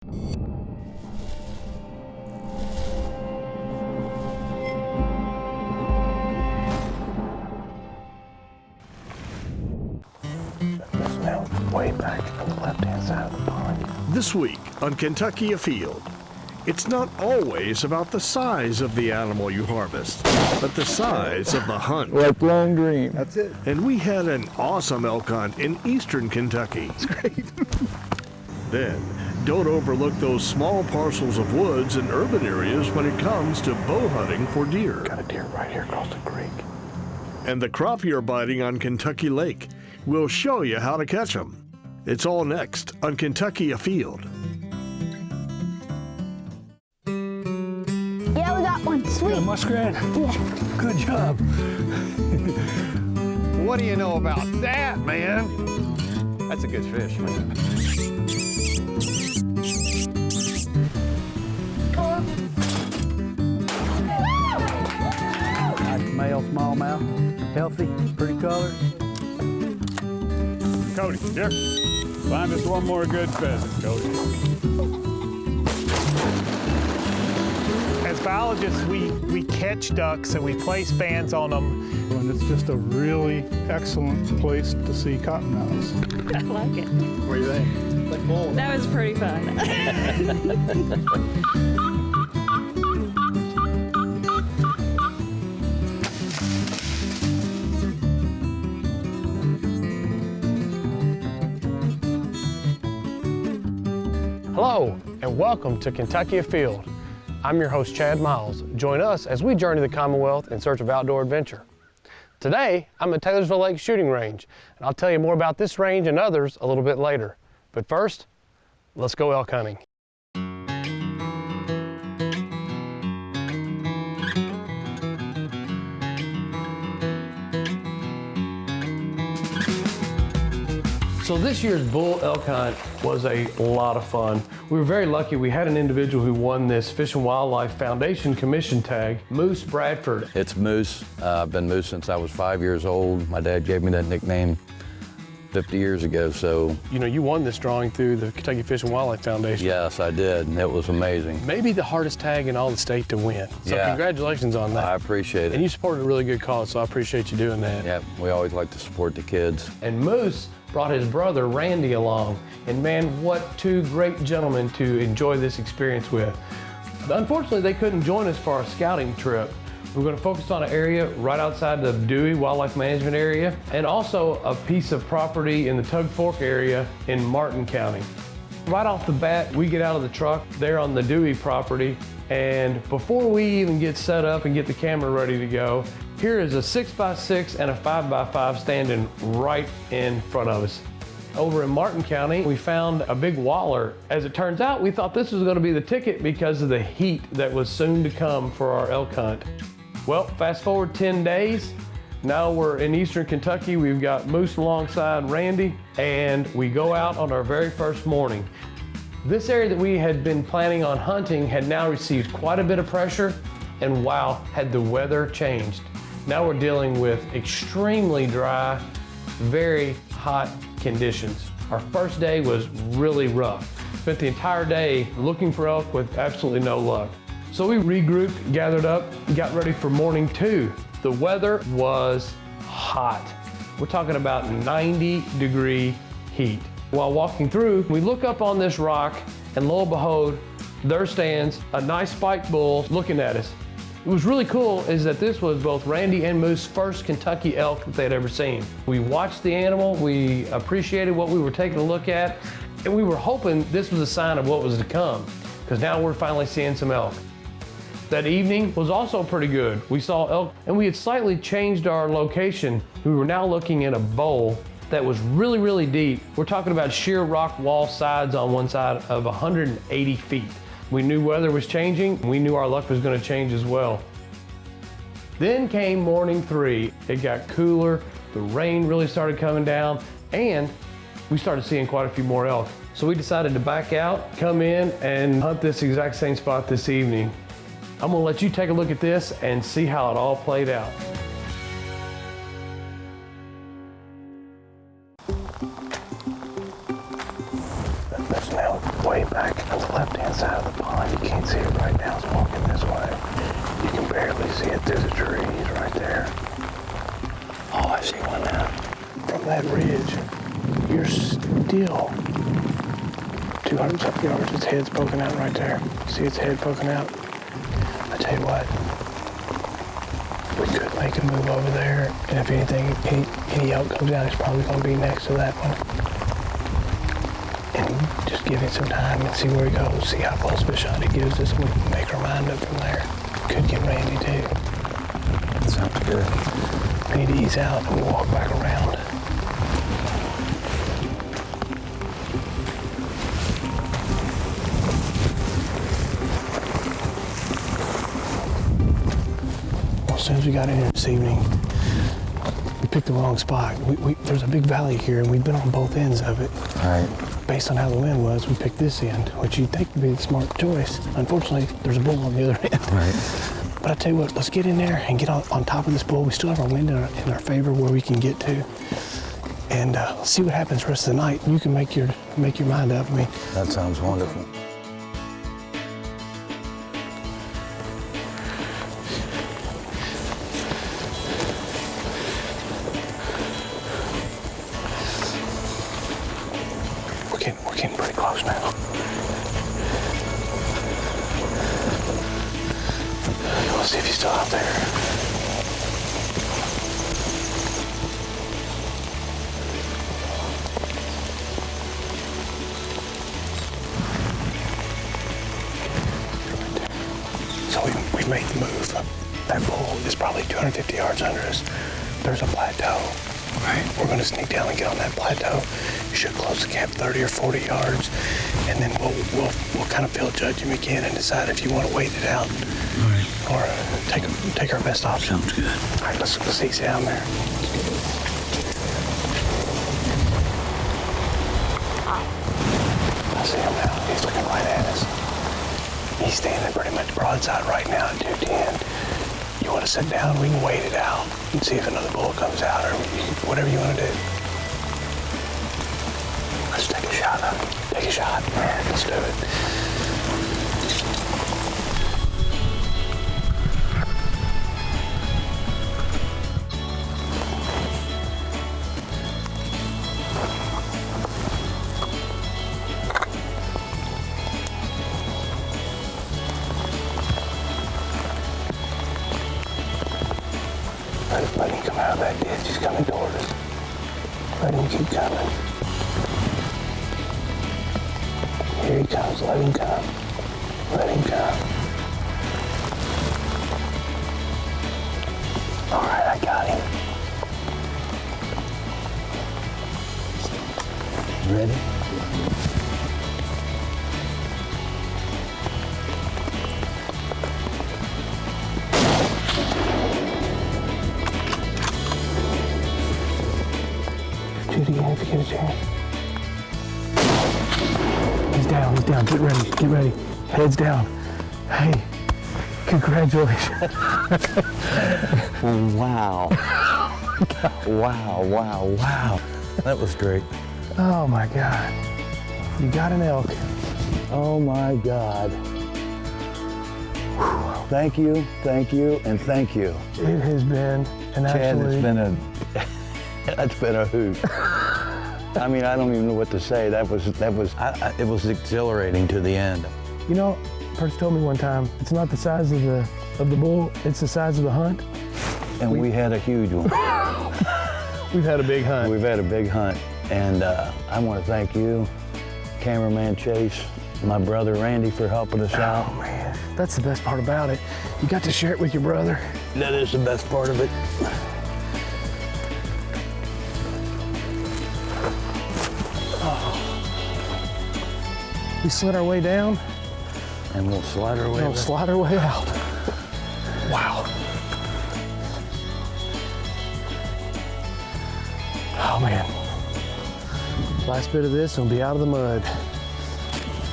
Now, way back on the left-hand side of the pond. This week on Kentucky Afield, it's not always about the size of the animal you harvest, but the size of the hunt. Like Long Green. That's it. And we had an awesome elk hunt in eastern Kentucky. That's great. Then, don't overlook those small parcels of woods in urban areas when it comes to bow hunting for deer. Got a deer right here across the creek. And the crappie are biting on Kentucky Lake. We'll show you how to catch them. It's all next on Kentucky Afield. Yeah, we got one. Sweet. A muskrat? Yeah. Good job. What do you know about that, man? That's a good fish, man. Nice male smallmouth. Healthy, pretty color. Cody, here. Find us one more good pheasant, Cody. As biologists, we catch ducks and we place bands on them. And it's just a really excellent place to see cottonmouths. I like it. What do you think? That was pretty fun. Hello, and welcome to Kentucky Afield. I'm your host, Chad Miles. Join us as we journey the Commonwealth in search of outdoor adventure. Today, I'm at Taylorsville Lake Shooting Range, and I'll tell you more about this range and others a little bit later. But first, let's go elk hunting. So this year's bull elk hunt was a lot of fun. We were very lucky. We had an individual who won this Fish and Wildlife Foundation commission tag, Moose Bradford. It's Moose. I've been Moose since I was 5 years old. My dad gave me that nickname 50 years ago, so. You know, you won this drawing through the Kentucky Fish and Wildlife Foundation. Yes, I did, and it was amazing. Maybe the hardest tag in all the state to win. So Yeah. Congratulations on that. I appreciate it. And you supported a really good cause, so I appreciate you doing that. Yeah, we always like to support the kids. And Moose brought his brother Randy along. And man, what two great gentlemen to enjoy this experience with. Unfortunately, they couldn't join us for our scouting trip. We're going to focus on an area right outside the Dewey Wildlife Management Area and also a piece of property in the Tug Fork area in Martin County. Right off the bat, we get out of the truck there on the Dewey property, and before we even get set up and get the camera ready to go, here is a 6x6 and a 5x5 standing right in front of us. Over in Martin County, we found a big waller. As it turns out, we thought this was going to be the ticket because of the heat that was soon to come for our elk hunt. Well, fast forward 10 days. Now we're in eastern Kentucky. We've got Moose alongside Randy, and we go out on our very first morning. This area that we had been planning on hunting had now received quite a bit of pressure, and wow, had the weather changed. Now we're dealing with extremely dry, very hot conditions. Our first day was really rough. Spent the entire day looking for elk with absolutely no luck. So we regrouped, gathered up, got ready for morning two. The weather was hot. We're talking about 90-degree heat. While walking through, we look up on this rock, and lo and behold, there stands a nice spiked bull looking at us. What was really cool is that this was both Randy and Moose's first Kentucky elk that they'd ever seen. We watched the animal, we appreciated what we were taking a look at, and we were hoping this was a sign of what was to come, because now we're finally seeing some elk. That evening was also pretty good. We saw elk, and we had slightly changed our location. We were now looking in a bowl that was really, really deep. We're talking about sheer rock wall sides on one side of 180 feet. We knew weather was changing. We knew our luck was going to change as well. Then came morning three. It got cooler, the rain really started coming down, and we started seeing quite a few more elk. So we decided to back out, come in, and hunt this exact same spot this evening. I'm gonna let you take a look at this and see how it all played out. That's now way back on the left-hand side of the pond. You can't see it right now. It's walking this way. You can barely see it through the trees right there. Oh, I see one now. From that ridge, you're still 200 something yards. Its head's poking out right there. See its head poking out? I tell you what, we could make a move over there, and if anything, any elk comes down, it's probably going to be next to that one. And just give it some time and see where he goes, see how close of a shot he gives us, and we can make our mind up from there. Could get Randy too. Sounds good. We need to ease out and we walk back around. Well, as soon as we got in here this evening, we picked the wrong spot. There's a big valley here, and we've been on both ends of it. Right. Based on how the wind was, we picked this end, which you'd think would be the smart choice. Unfortunately, there's a bull on the other end. Right. But I tell you what, let's get in there and get on top of this bull. We still have our wind in our favor where we can get to, and see what happens the rest of the night. You can make your mind up. I mean, That sounds wonderful. we're getting pretty close now. Let's see if he's still out there. So we made the move. That bull is probably 250 yards under us. There's a plateau. Right. We're going to sneak down and get on that plateau. You should close the camp 30 or 40 yards, and then we'll kind of field judge him again and decide if you want to wait it out, or take our best option. Sounds good. All right, let's ease down there. I see him now. He's looking right at us. He's standing pretty much broadside right now at 210. You want to sit down? We can wait it out and see if another bull comes out, or whatever you want to do. Let's take a shot of it. Take a shot. All right, let's do it. Let him come out of that ditch. He's coming toward us. Let him keep coming. Here he comes. Let him come. Let him come. All right, I got him. Ready? Shoot again if you get a chance. He's down. Get ready. Heads down. Hey, congratulations. Wow. Wow. That was great. Oh my God. You got an elk. Oh my God. Thank you, and thank you. It has been an Chad, absolute... that's been a hoot. I mean, I don't even know what to say. It was exhilarating to the end. You know, Perch told me one time, it's not the size of the bull, it's the size of the hunt. And we had a huge one. We've had a big hunt. We've had a big hunt. And I want to thank you, cameraman Chase, my brother Randy for helping us out. Oh man, that's the best part about it. You got to share it with your brother. That is the best part of it. We slid our way down. And we'll slide our way We'll slide our way out. Wow. Oh man. Last bit of this and we'll be out of the mud.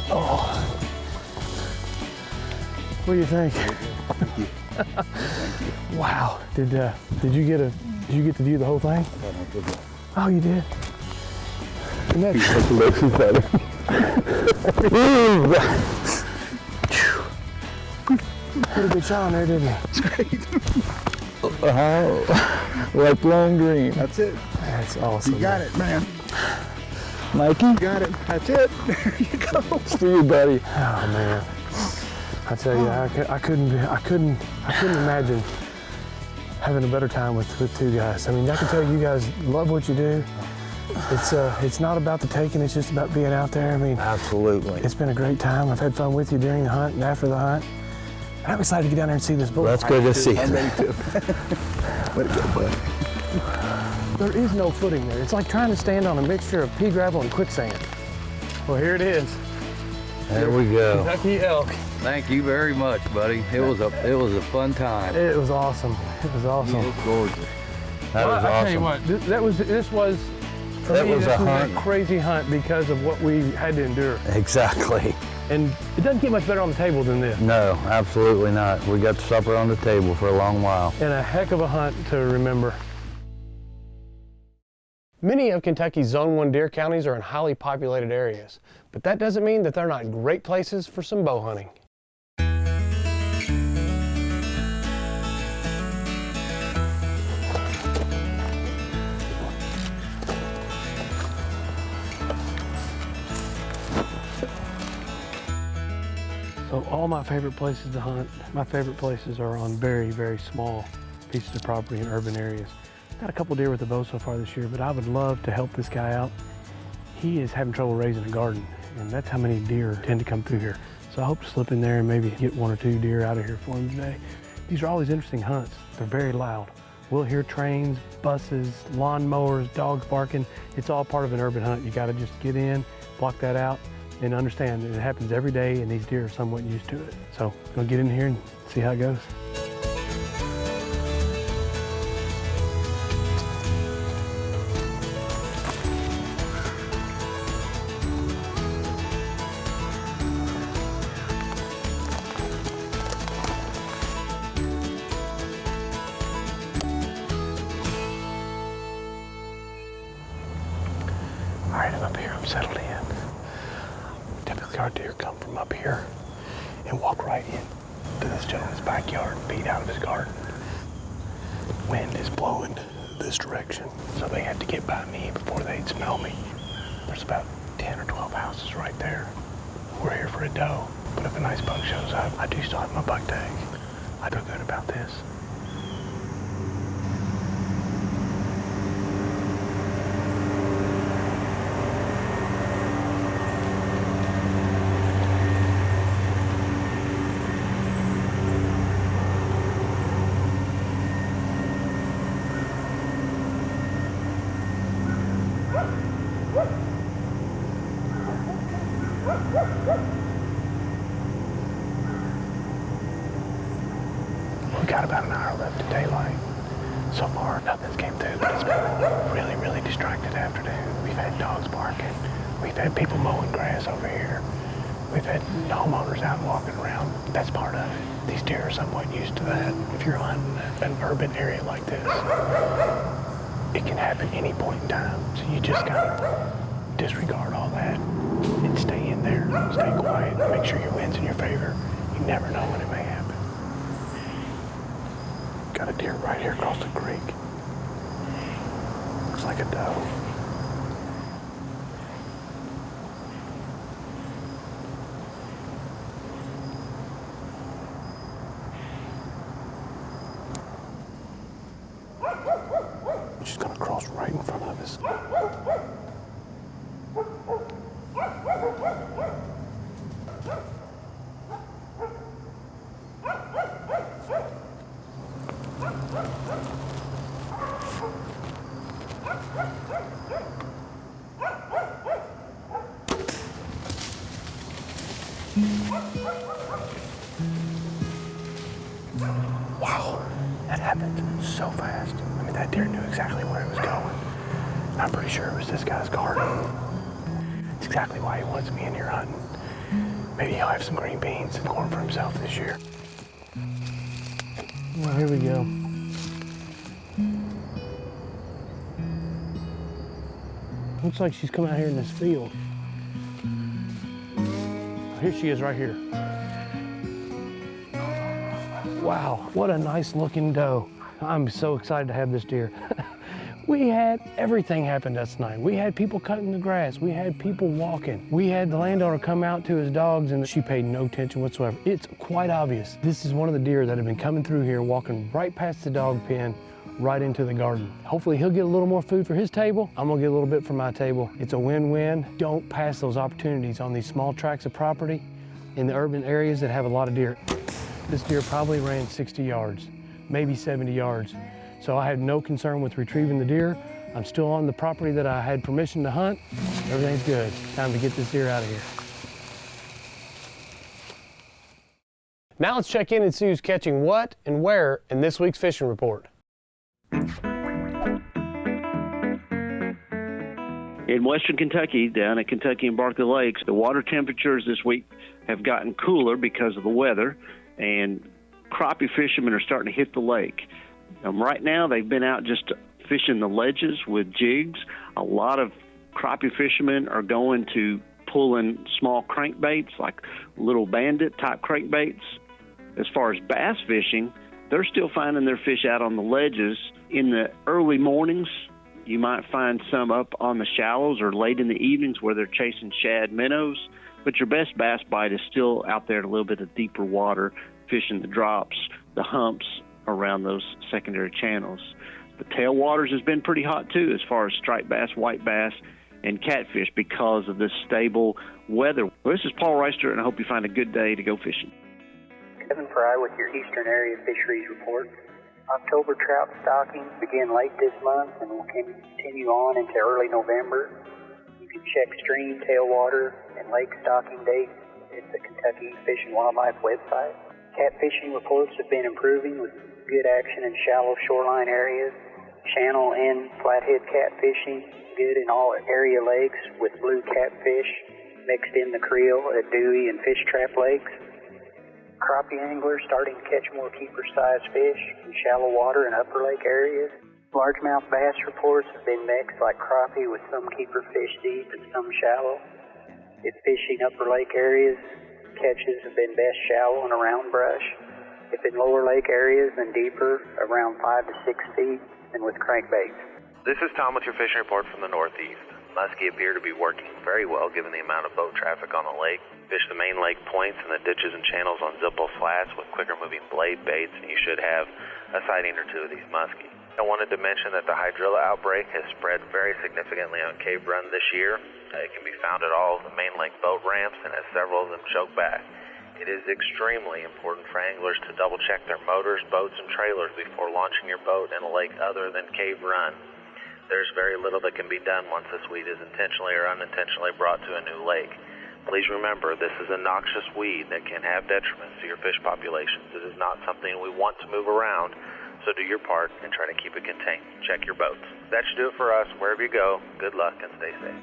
Oh. What do you think? Thank you. Wow. Did you get to view the whole thing? Oh, you did? Congratulations, brother. Put a good shot on there, didn't he? Oh, like long green. That's it. That's awesome. You got it, man. Mikey, You got it. That's it. There you go. it's for you, buddy. Oh man, I tell you, I couldn't imagine having a better time with two guys. I mean, I can tell you guys love what you do. It's not about the taking, it's just about being out there. I mean, Absolutely. it's been a great time. I've had fun with you during the hunt and after the hunt. And I'm excited to get down there and see this bull. That's good to see. I'm ready to. Way to go, buddy. There is no footing there. It's like trying to stand on a mixture of pea gravel and quicksand. Well, here it is. There we go. Kentucky elk. Thank you very much, buddy. It was a fun time. It was awesome. It was awesome. It's gorgeous. That was I tell you awesome. what, this was for That me, was this a was hunt. a crazy hunt because of what we had to endure. Exactly. And it doesn't get much better on the table than this. No, absolutely not. We got supper on the table for a long while. And a heck of a hunt to remember. Many of Kentucky's Zone 1 deer counties are in highly populated areas, but that doesn't mean that they're not great places for some bow hunting. So all my favorite places to hunt, my favorite places are on very, very small pieces of property in urban areas. Got a couple deer with the bow so far this year, but I would love to help this guy out. He is having trouble raising a garden, and that's how many deer tend to come through here. So I hope to slip in there and maybe get 1 or 2 deer out of here for him today. These are always interesting hunts. They're very loud. We'll hear trains, buses, lawnmowers, dogs barking. It's all part of an urban hunt. You gotta just get in, block that out, and understand that it happens every day, and these deer are somewhat used to it. So I'm gonna get in here and see how it goes. All right, I'm up here, I'm settled in. Typically our deer come from up here and walk right in to this gentleman's backyard and feed out of his garden. Wind is blowing this direction, so they have to get by me before they'd smell me. There's about 10 or 12 houses right there. We're here for a doe, but if a nice buck shows up, I do still have my buck tag. I feel good about this. We got about an hour left of daylight. So far, nothing's came through, but it's been a really, really distracted afternoon. We've had dogs barking. We've had people mowing grass over here. We've had homeowners out walking around. That's part of it. These deer are somewhat used to that. If you're hunting an urban area like this, it can happen any point in time. So you just gotta disregard all that and stay in there, stay quiet, make sure your wind's in your favor. You never know when it may happen. Got a deer right here across the creek. Looks like a doe. She's gonna cross right in front of us. Wow, that happened so fast. I mean, that deer knew exactly where it was going. I'm pretty sure it was this guy's garden. It's exactly why he wants me in here hunting. Maybe he'll have some green beans and corn for himself this year. Well, here we go. Looks like she's come out here in this field. Here she is right here. Wow, what a nice looking doe. I'm so excited to have this deer. We had everything happen last night. We had people cutting the grass. We had people walking. We had the landowner come out to his dogs and she paid no attention whatsoever. It's quite obvious. This is one of the deer that have been coming through here, walking right past the dog pen, right into the garden. Hopefully he'll get a little more food for his table. I'm gonna get a little bit for my table. It's a win-win. Don't pass those opportunities on these small tracts of property in the urban areas that have a lot of deer. This deer probably ran 60 yards, maybe 70 yards. So I had no concern with retrieving the deer. I'm still on the property that I had permission to hunt. Everything's good. Time to get this deer out of here. Now let's check in and see who's catching what and where in this week's fishing report. In western Kentucky, down at Kentucky and Barkley Lakes, the water temperatures this week have gotten cooler because of the weather, and crappie fishermen are starting to hit the lake. Right now, they've been out just fishing the ledges with jigs. A lot of crappie fishermen are going to pull in small crankbaits, like little bandit-type crankbaits. As far as bass fishing, they're still finding their fish out on the ledges. In the early mornings, you might find some up on the shallows, or late in the evenings where they're chasing shad minnows. But your best bass bite is still out there in a little bit of deeper water, fishing the drops, the humps around those secondary channels. The tailwaters has been pretty hot too, as far as striped bass, white bass, and catfish, because of this stable weather. Well, this is Paul Reister, and I hope you find a good day to go fishing. Kevin Fry with your Eastern Area Fisheries Report. October trout stockings begin late this month and will continue on into early November. You can check stream, tailwater, and lake stocking dates at the Kentucky Fish and Wildlife website. Catfishing reports have been improving with good action in shallow shoreline areas. Channel and flathead catfishing good in all area lakes, with blue catfish mixed in the creel at Dewey and Fish Trap lakes. Crappie anglers starting to catch more keeper-sized fish in shallow water and upper lake areas. Largemouth bass reports have been mixed, like crappie, with some keeper fish deep and some shallow. If fishing upper lake areas, catches have been best shallow and around brush. If in lower lake areas and deeper, around 5 to 6 feet, and with crankbaits. This is Tom with your fishing report from the Northeast. Muskie appear to be working very well given the amount of boat traffic on the lake. Fish the main lake points and the ditches and channels on Zippo flats with quicker moving blade baits, and you should have a sighting or two of these muskie. I wanted to mention that the hydrilla outbreak has spread very significantly on Cave Run this year. It can be found at all of the main lake boat ramps and has several of them choked back. It is extremely important for anglers to double check their motors, boats, and trailers before launching your boat in a lake other than Cave Run. There's very little that can be done once this weed is intentionally or unintentionally brought to a new lake. Please remember, this is a noxious weed that can have detriments to your fish populations. It is not something we want to move around, so do your part and try to keep it contained. Check your boats. That should do it for us. Wherever you go, good luck and stay safe.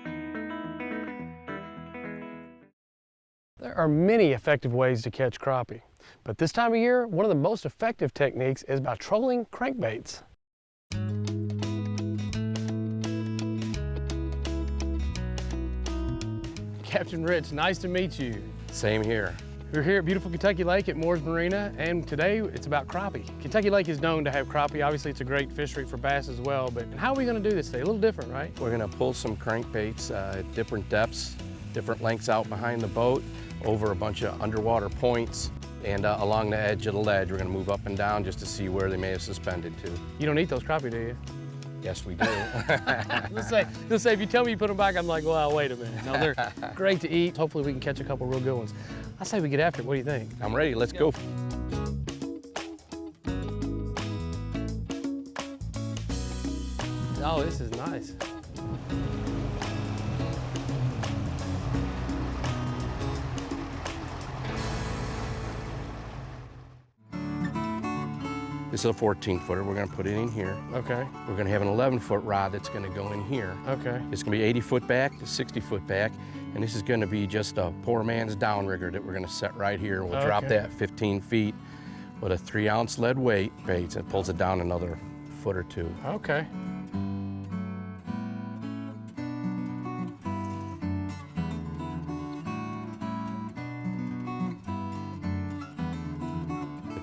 There are many effective ways to catch crappie, but this time of year, one of the most effective techniques is by trolling crankbaits. Captain Rich, nice to meet you. Same here. We're here at beautiful Kentucky Lake at Moore's Marina, and today it's about crappie. Kentucky Lake is known to have crappie. Obviously, it's a great fishery for bass as well, but how are we gonna do this today? A little different, right? We're gonna pull some crankbaits at different depths, different lengths out behind the boat, over a bunch of underwater points, and along the edge of the ledge. We're gonna move up and down just to see where they may have suspended to. You don't eat those crappie, do you? Yes, we do. Let's say, if you tell me you put them back, I'm like, well, wait a minute. No, they're great to eat. Hopefully we can catch a couple real good ones. I say we get after it. What do you think? I'm ready, let's go. Oh, this is nice. This is a 14-footer. We're gonna put it in here. Okay. We're gonna have an 11-foot rod that's gonna go in here. Okay. It's gonna be 80 foot back to 60 foot back, and this is gonna be just a poor man's downrigger that we're gonna set right here. We'll drop that 15 feet with a 3-ounce lead weight bait. It pulls it down another foot or two. Okay.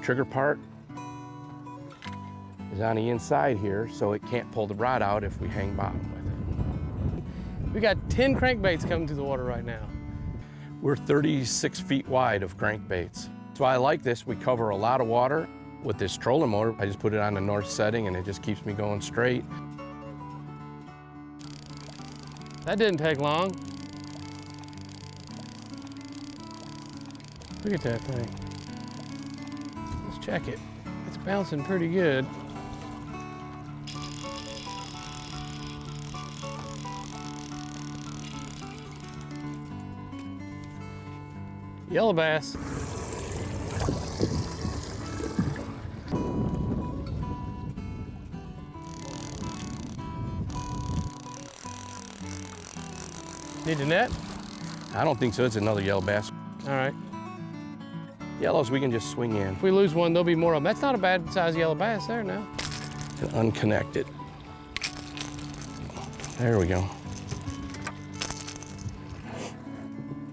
trigger part is on the inside here, so it can't pull the rod out if we hang bottom with it. We got 10 crankbaits coming through the water right now. We're 36 feet wide of crankbaits. That's why I like this. We cover a lot of water. With this trolling motor, I just put it on the north setting and it just keeps me going straight. That didn't take long. Look at that thing. Let's check it. It's bouncing pretty good. Yellow bass. Need a net? I don't think so. It's another yellow bass. All right. Yellows we can just swing in. If we lose one, there'll be more of them. That's not a bad size yellow bass there now. And unconnect it. There we go.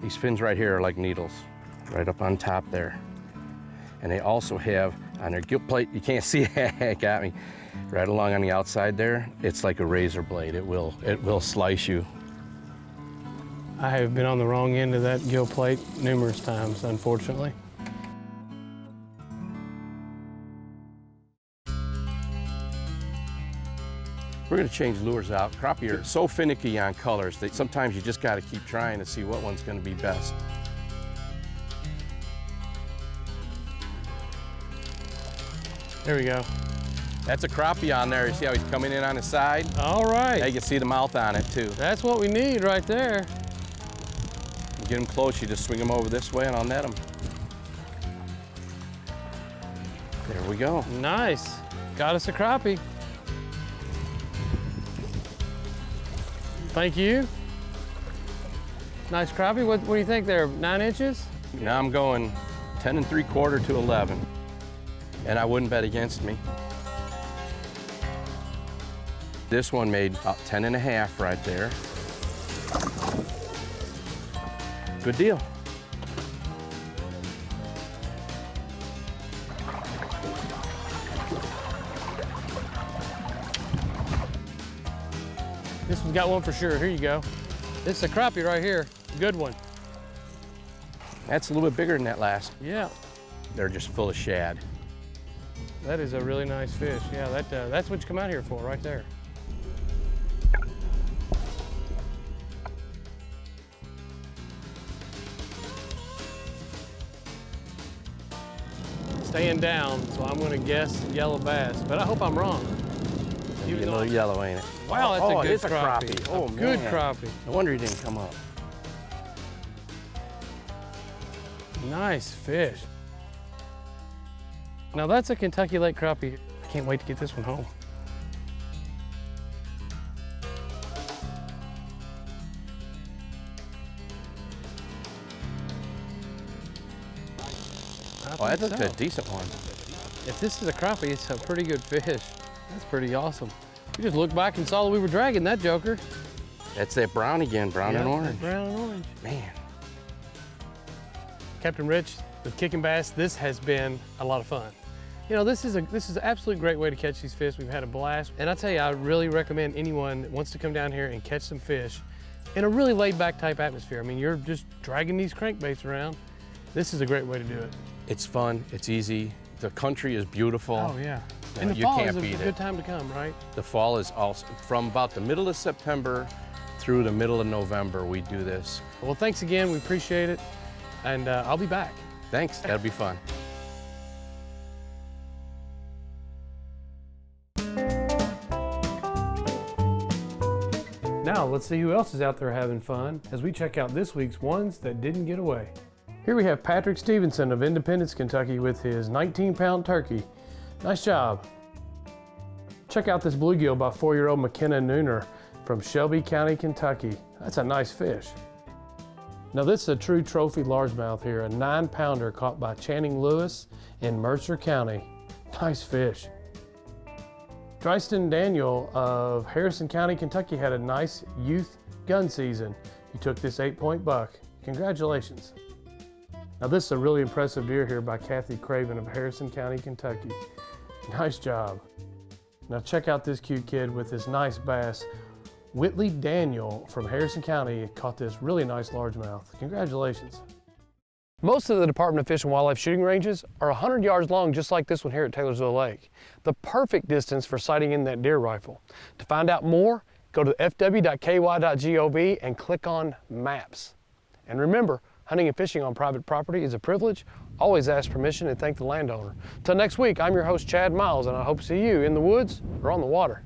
These fins right here are like needles, right up on top there. And they also have on their gill plate, you can't see it, got me. Right along on the outside there, it's like a razor blade. It will slice you. I have been on the wrong end of that gill plate numerous times, unfortunately. We're gonna change lures out. Crappie are so finicky on colors that sometimes you just gotta keep trying to see what one's gonna be best. There we go. That's a crappie on there. You see how he's coming in on the side? All right. Now you can see the mouth on it too. That's what we need right there. You get him close, you just swing him over this way and I'll net him. There we go. Nice. Got us a crappie. Thank you. Nice crappie. What do you think there? 9 inches? Now I'm going 10 3/4 to 11. And I wouldn't bet against me. This one made about 10 1/2 right there. Good deal. This one's got one for sure. Here you go. This is a crappie right here. Good one. That's a little bit bigger than that last. Yeah. They're just full of shad. That is a really nice fish. Yeah, that's what you come out here for, right there. Staying down, so I'm going to guess yellow bass, but I hope I'm wrong. A little yellow, ain't it? Wow, that's a good crappie. crappie. Oh, good man. crappie. No wonder he didn't come up. Nice fish. Now that's a Kentucky Lake crappie. I can't wait to get this one home. Oh, that's a decent one. If this is a crappie, it's a pretty good fish. That's pretty awesome. We just looked back and saw that we were dragging that joker. That's that brown again, brown and orange. Brown and orange. Man. Captain Rich with Kicking Bass, this has been a lot of fun. You know, this is an absolutely great way to catch these fish. We've had a blast. And I tell you, I really recommend anyone that wants to come down here and catch some fish in a really laid back type atmosphere. I mean, you're just dragging these crankbaits around. This is a great way to do it. It's fun, it's easy. The country is beautiful. Oh yeah. No, and the you fall can't is a beat good it. time to come, right? The fall is also, from about the middle of September through the middle of November, we do this. Well, thanks again, we appreciate it. And I'll be back. Thanks, that'll be fun. Now let's see who else is out there having fun as we check out this week's Ones That Didn't Get Away. Here we have Patrick Stevenson of Independence, Kentucky with his 19-pound turkey. Nice job. Check out this bluegill by 4-year-old McKenna Nooner from Shelby County, Kentucky. That's a nice fish. Now this is a true trophy largemouth here, a 9-pounder caught by Channing Lewis in Mercer County. Nice fish. Dryston Daniel of Harrison County, Kentucky had a nice youth gun season. He took this 8-point buck. Congratulations. Now this is a really impressive deer here by Kathy Craven of Harrison County, Kentucky. Nice job. Now check out this cute kid with this nice bass. Whitley Daniel from Harrison County caught this really nice largemouth. Congratulations. Most of the Department of Fish and Wildlife shooting ranges are 100 yards long, just like this one here at Taylorsville Lake. The perfect distance for sighting in that deer rifle. To find out more, go to fw.ky.gov and click on Maps. And remember, hunting and fishing on private property is a privilege. Always ask permission and thank the landowner. Till next week, I'm your host, Chad Miles, and I hope to see you in the woods or on the water.